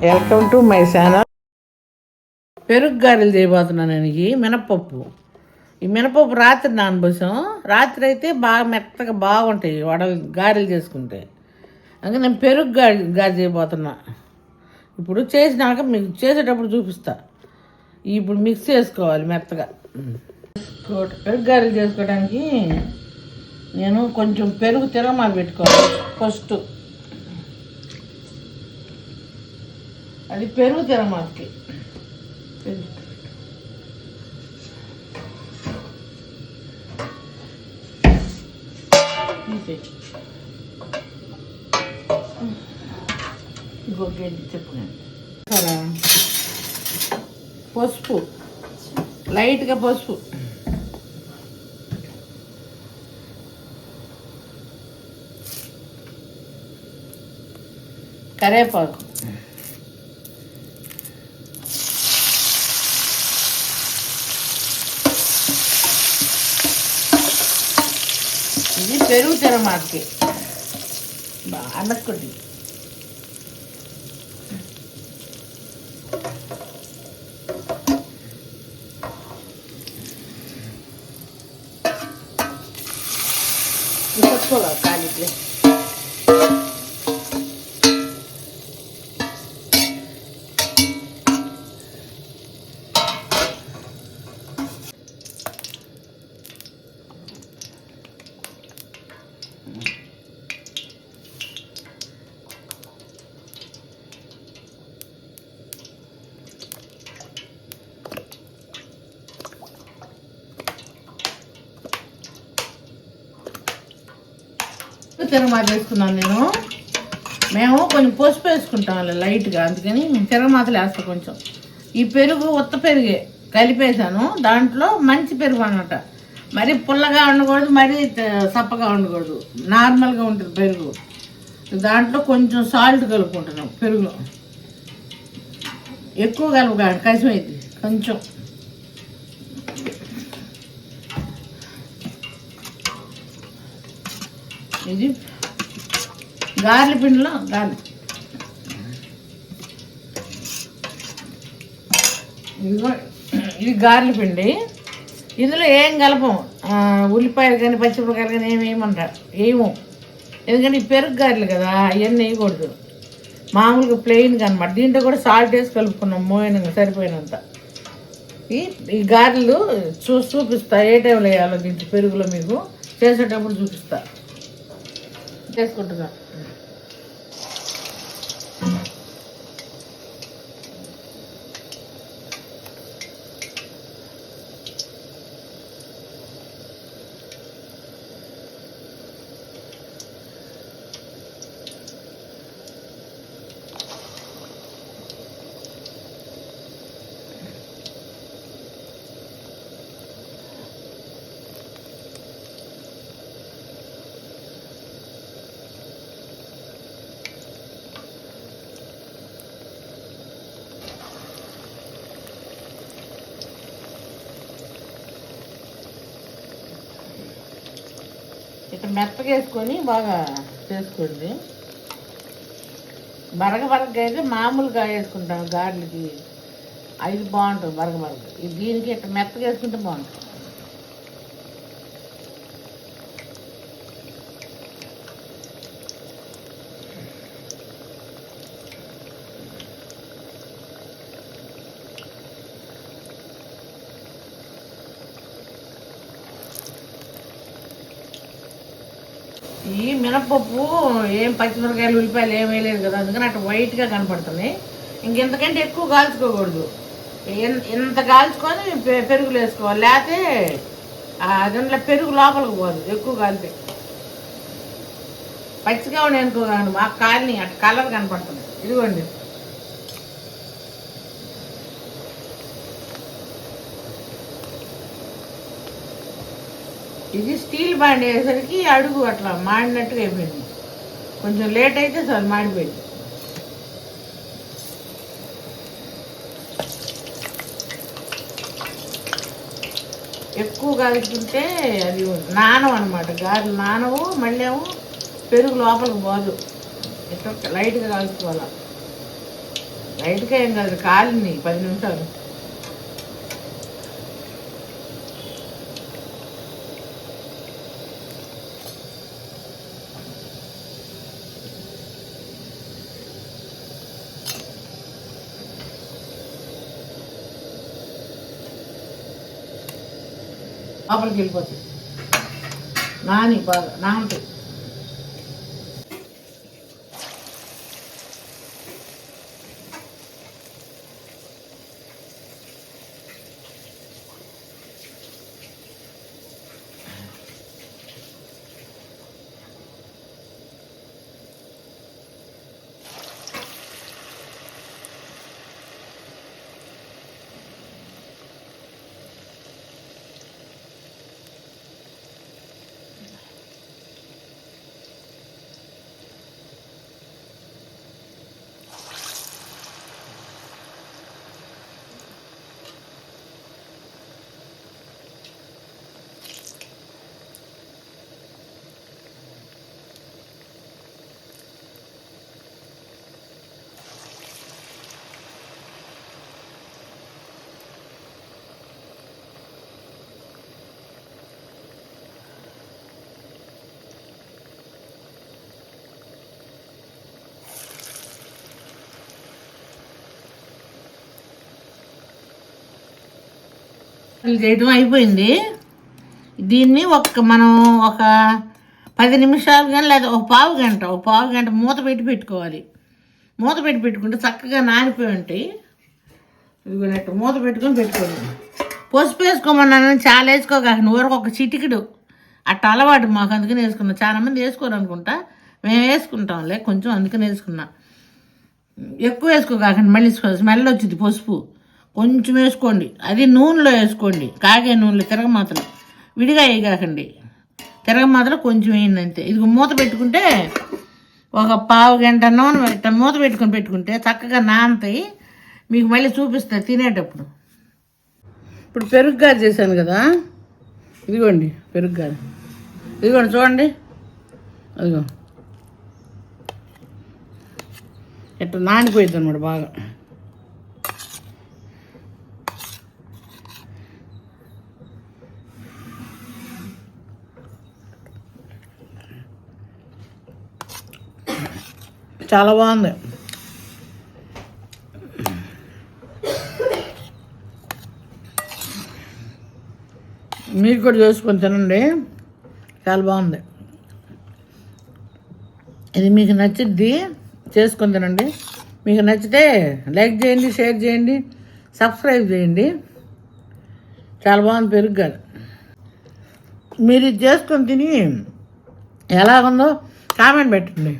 Welcome to my channel. పెరుగు గారెలు చేయబోతున్నాను నేను. ఈ మినపప్పు రాత్రి నానబోసాం. రాత్రి అయితే బాగా మెత్తగా బాగుంటాయి వడలు గారెలు చేసుకుంటే. అందుకే నేను పెరుగు గారె చేయబోతున్నా. ఇప్పుడు చేసినాక మీకు చేసేటప్పుడు చూపిస్తా. ఇప్పుడు మిక్స్ చేసుకోవాలి మెత్తగా. పెరుగు గారెలు చేసుకోవడానికి నేను కొంచెం పెరుగు తిరగమాలు పెట్టుకోవాలి ఫస్ట్. అది పెరుగు తిరగమాలకి ఇంకొకేంటి చెప్పండి. పసుపు, లైట్గా పసుపు, కరివేపాకు, ఇది పెరుగు తిరగమాలకి బాగా అనక్కొద్ది. పట్టుకోవాలి కాలికి. తిరగమాత వేసుకున్నాను నేను. మేము కొంచెం పసుపు వేసుకుంటాం లైట్గా, అందుకని తిరగమాతలు వేస్తాను కొంచెం. ఈ పెరుగు ఉత్త పెరుగే కలిపేసాను. దాంట్లో మంచి పెరుగు అన్నమాట. మరీ పుల్లగా ఉండకూడదు, మరీ సప్పగా ఉండకూడదు, నార్మల్గా ఉంటుంది పెరుగు. దాంట్లో కొంచెం సాల్ట్ కలుపుకుంటున్నాం. పెరుగులో ఎక్కువ కలుపుకోండి, కసిమైంది కొంచెం. ఇది గార్లి పిండిలో గార్లి, ఇది గార్లి పిండి. ఇందులో ఏం కలపం, ఉల్లిపాయలు కానీ పచ్చిమిరపకాయలు కానీ ఏమంటారు ఏమో, ఎందుకంటే ఈ పెరుగు గారెలు కదా, అవన్నీ వేయకూడదు. మామూలుగా ప్లెయిన్గా అనమాట. దీంట్లో కూడా సాల్ట్ వేసి కలుపుకున్నాం మోయినంగా సరిపోయినంత. ఈ గారెలు చూపిస్తా ఏ టైంలో వేయాలో దీంట్లో పెరుగులో మీకు చేసేటప్పుడు చూపిస్తా. చేసుకుంటున్నా. ఇట్లా మెత్తగా వేసుకొని బాగా చేసుకోండి. బరగగా అయితే మామూలుగా వేసుకుంటాం గారెలకి, అది బాగుంటుంది బరగ. దీనికి ఇట్లా మెత్తగా వేసుకుంటే బాగుంటుంది. ఈ మినపప్పు ఏం పచ్చిమిరకాయలు ఉల్లిపాయలు ఏం వేయలేదు కదా, అందుకని అట్లా వైట్గా కనపడుతుంది. ఇంకెంతకంటే ఎక్కువ కాల్చుకోకూడదు. ఇంత కాల్చుకొని పెరుగులు వేసుకోవాలి, లేకపోతే దాంట్లో పెరుగు లోపలికి పోదు ఎక్కువ కాలితే. పచ్చిగా ఉండి అనుకోకండి, మాకు కాలిని అట్లా కలర్ కనపడుతుంది. ఇదిగోండి, ఇది స్టీల్ బాండ్ వేసరికి అడుగు అట్లా మాడినట్టుగా అయిపోయింది. కొంచెం లేట్ అయితే చాలు మాడిపోయింది. ఎక్కువ కాల్చుకుంటే అది నానవు అనమాట. గారెలు నానవు, మళ్ళీ ఏమో పెరుగు లోపలికి పోదు. ఇట్లా లైట్గా కాల్చుకోవాలి. లైట్గా ఏం కాదు, కాలింది 10 నిమిషాలు. లోపలికి వెళ్ళిపోతాయి, నాని బాగా నానుతాయి. చేయడం అయిపోయింది. దీన్ని మనం ఒక 10 నిమిషాలు కానీ లేదా ఒక పావు గంట మూత పెట్టుకోవాలి. మూత పెట్టుకుంటే చక్కగా నానిపోయి ఉంటాయి. ఇదిగోనట్టు మూత పెట్టుకోండి. పసుపు వేసుకోమన్నాను, చాలా వేసుకోగాక ఊరకు ఒక చిటికెడు అట్ట అలవాటు మాకు, అందుకని వేసుకున్నాం. చాలామంది వేసుకోరు అనుకుంటా, మేము వేసుకుంటాంలే కొంచెం, అందుకని వేసుకున్నా. ఎక్కువ వేసుకోగాకండి, మళ్ళీ స్మెల్ వచ్చింది. పసుపు కొంచెం వేసుకోండి, అది నూనెలో వేసుకోండి, కాగే నూనెలో తిరగమాతలు, విడిగా వేయగాకండి. తిరగమాతలు కొంచెం వేయండి అంతే. ఇది మూత పెట్టుకుంటే ఒక పావు గంట నూనె మూత పెట్టుకుంటే చక్కగా నానతాయి. మీకు మళ్ళీ చూపిస్తాను తినేటప్పుడు. ఇప్పుడు పెరుగు గారు చేశాను కదా, ఇదిగోండి పెరుగు గారు, ఇదిగోండి చూడండి, అదిగో ఎట్లా నానిపోయింది అనమాట బాగా. చాలా బాగుంది. మీరు కూడా చేసుకొని తినండి, చాలా బాగుంది. ఇది మీకు నచ్చిద్ది, చేసుకొని తినండి. మీకు నచ్చితే లైక్ చేయండి, షేర్ చేయండి, సబ్స్క్రైబ్ చేయండి. చాలా బాగుంది పెరుగు గారు. మీరు ఇది చేసుకొని తిని ఎలాగుందో కామెంట్ పెట్టండి.